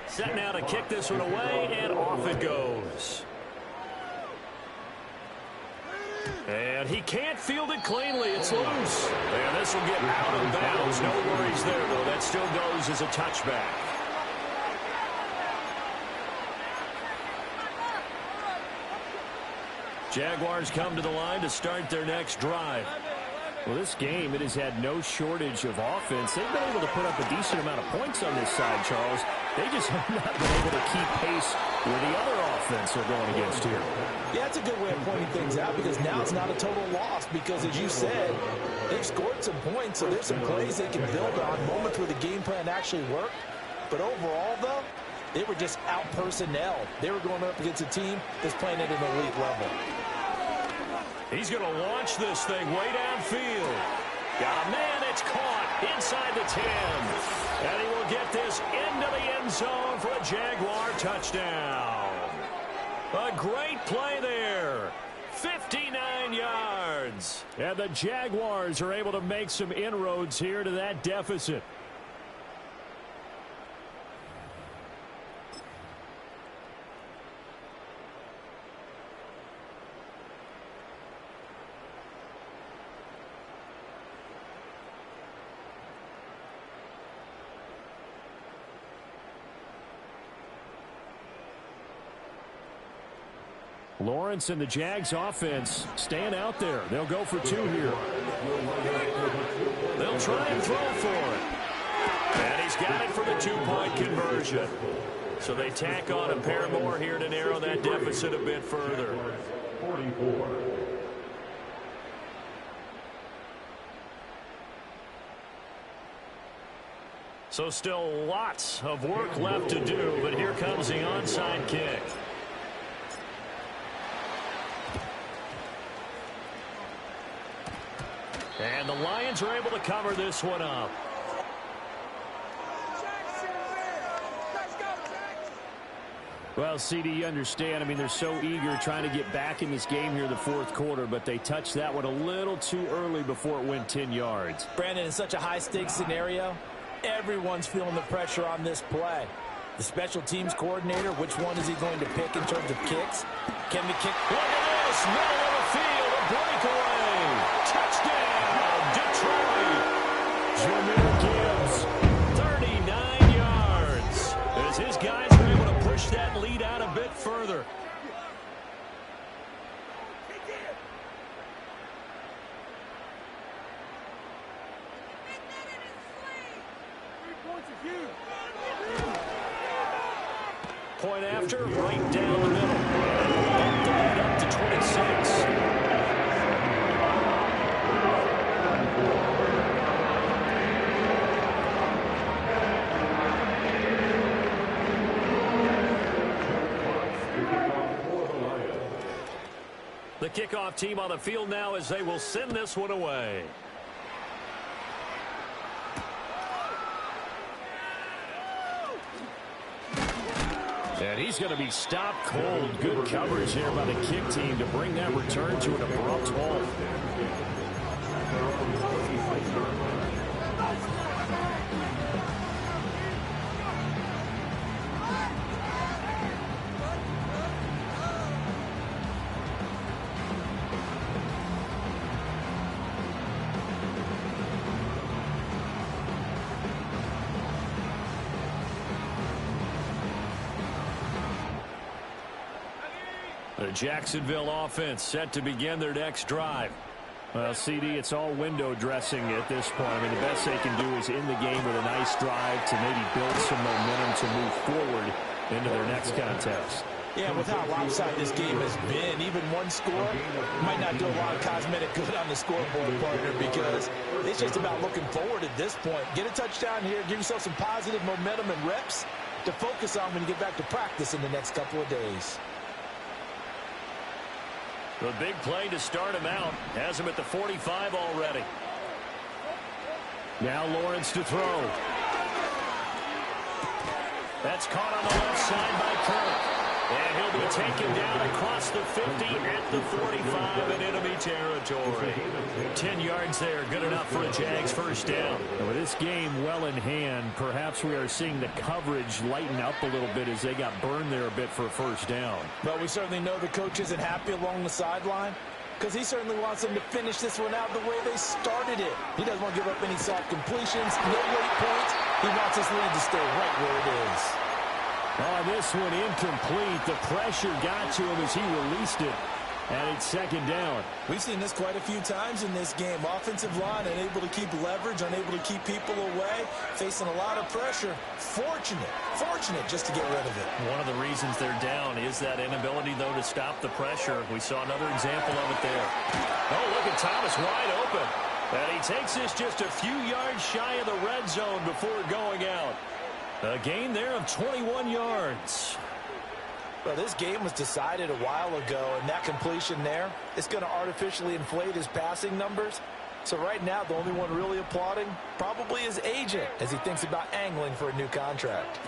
Set now to kick this one away, and off it goes. And he can't field it cleanly. It's loose. And this will get out of bounds. No worries there, though. That still goes as a touchback. Jaguars come to the line to start their next drive. Well, this game, it has had no shortage of offense. They've been able to put up a decent amount of points on this side, Charles. They just have not been able to keep pace with the other offense they're going against here. Yeah, that's a good way of pointing things out, because now it's not a total loss, because as you said, they've scored some points, so there's some plays they can build on, moments where the game plan actually worked. But overall, though, they were just out personnel. They were going up against a team that's playing at an elite level. He's going to launch this thing way downfield. Got a man, it's caught inside the 10. And he will get this into the end zone for a Jaguar touchdown. A great play there. 59 yards. And the Jaguars are able to make some inroads here to that deficit. Lawrence and the Jags offense staying out there. They'll go for 2 here. They'll try and throw for it. And he's got it for the 2-point conversion. So they tack on a pair more here to narrow that deficit a bit further. 44. So still lots of work left to do, but here comes the onside kick. And the Lions are able to cover this one up. Well, CD, you understand. I mean, they're so eager trying to get back in this game here in the fourth quarter, but they touched that one a little too early before it went 10 yards. Brandon, in such a high-stakes scenario, everyone's feeling the pressure on this play. The special teams coordinator, which one is he going to pick in terms of kicks? Can the kick... Look at this, middle of the field, a breakaway. Touchdown, Detroit. Jameer Gibbs, 39 yards. As his guys were able to push that lead out a bit further. Point after, right down the middle. Bump the lead up to 26. The kickoff team on the field now as they will send this one away. and he's going to be stopped cold. Good coverage here by the kick team to bring that return to an abrupt halt. The Jacksonville offense set to begin their next drive. Well, CD, it's all window dressing at this point. I mean, the best they can do is in the game with a nice drive to maybe build some momentum to move forward into their next contest. Yeah, with how lopsided this game has been, even one score might not do a lot of cosmetic good on the scoreboard, partner, because it's just about looking forward at this point. Get a touchdown here, give yourself some positive momentum and reps to focus on when you get back to practice in the next couple of days. The big play to start him out. Has him at the 45 already. Now Lawrence to throw. That's caught on the left side by Kirk. And he'll be taken down across the 50 at the 45 in enemy territory. 10 yards there, good enough for a Jags first down. With this game well in hand, perhaps we are seeing the coverage lighten up a little bit as they got burned there a bit for a first down. But we certainly know the coach isn't happy along the sideline because he certainly wants them to finish this one out the way they started it. He doesn't want to give up any soft completions, no late points. He wants his lead to stay right where it is. Oh, this one incomplete. The pressure got to him as he released it. And it's second down. We've seen this quite a few times in this game. Offensive line unable to keep leverage, unable to keep people away, facing a lot of pressure. Fortunate just to get rid of it. One of the reasons they're down is that inability, though, to stop the pressure. We saw another example of it there. Oh, look at Thomas wide open. And he takes this just a few yards shy of the red zone before going out. A gain there of 21 yards. Well, this game was decided a while ago, and that completion there is going to artificially inflate his passing numbers. So right now, the only one really applauding probably his agent as he thinks about angling for a new contract.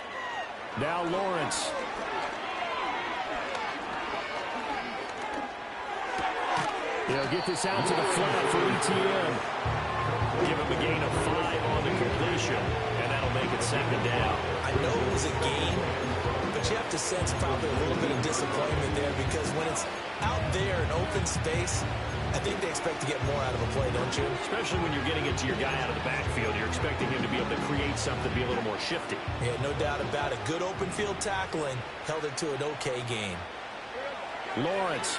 Now Lawrence. They'll get this out to the flat for ETN. Give him a gain of 5 on the completion, and that'll make it second down. I know it was a gain, but you have to sense probably a little bit of disappointment there because when it's out there in open space, I think they expect to get more out of a play, don't you? Especially when you're getting it to your guy out of the backfield. You're expecting him to be able to create something, be a little more shifty. Yeah, no doubt about it. Good open field tackling held it to an okay gain. Lawrence.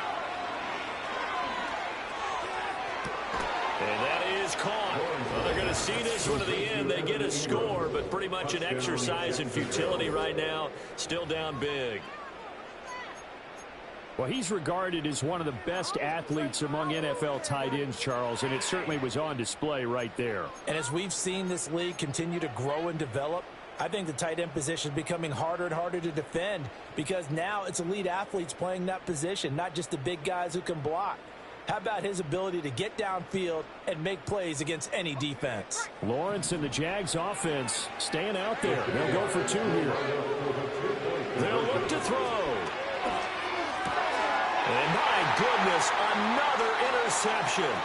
And that is caught. Well, they're going to see this one to the end. They get a score, but pretty much an exercise in futility right now. Still down big. Well, he's regarded as one of the best athletes among NFL tight ends, Charles, and it certainly was on display right there. And as we've seen this league continue to grow and develop, I think the tight end position is becoming harder and harder to defend because now it's elite athletes playing that position, not just the big guys who can block. How about his ability to get downfield and make plays against any defense? Lawrence and the Jags offense staying out there. They'll go for 2 here. They'll look to throw. And my goodness, another interception.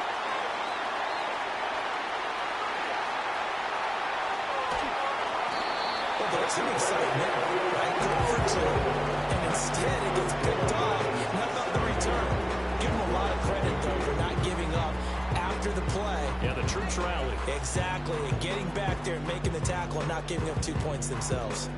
Well, there's some excitement, right? Going for two. And instead, it gets picked off. And how about the return? Give them a lot of credit, though, for not giving up after the play. Yeah, the troops rally. Exactly. And getting back there and making the tackle and not giving up 2 points themselves.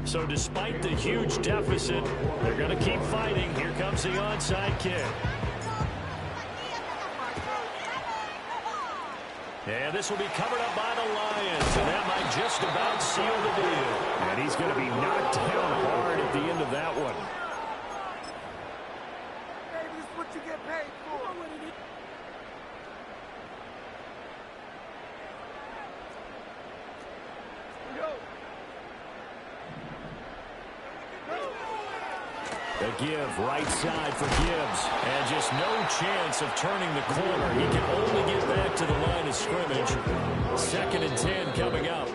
So despite the huge deficit, they're going to keep fighting. Here comes the onside kick. And this will be covered up by the Lions, and that might just about seal the deal. And he's going to be knocked down hard at the end of that one. Hey, this is what you get paid for. The give, right side for Gibbs. And just no chance of turning the corner. He can only get back to the line of scrimmage. 2nd and 10 coming up.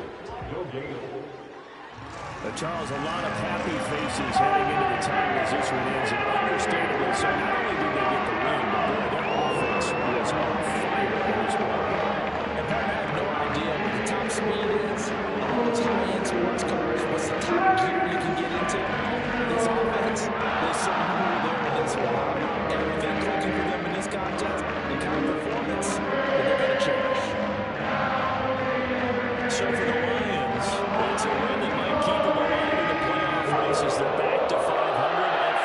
Charles, a lot of happy faces heading into the time as this one ends, and understandable. So not only did they get the win, but boy, their offense was on fire in this one. And partner, I have no idea what the top speed is. Those high-end sports cars, what's the top gear you can get into? This offense, they certainly were there in this one. Everything clicking for them in this contest, the kind of performance that they're going to cherish. So for the Lions, it's a win that might keep them alive in the playoff races. They're back to 500 at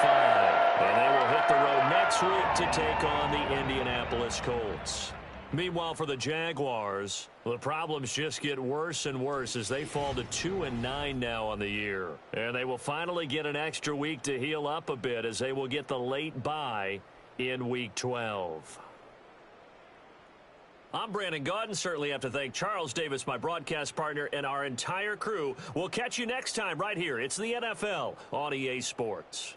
5-5. And they will hit the road next week to take on the Indianapolis Colts. Meanwhile, for the Jaguars, the problems just get worse and worse as they fall to 2-9 now on the year. And they will finally get an extra week to heal up a bit as they will get the late bye in Week 12. I'm Brandon Gaudin. Certainly have to thank Charles Davis, my broadcast partner, and our entire crew. We'll catch you next time right here. It's the NFL on EA Sports.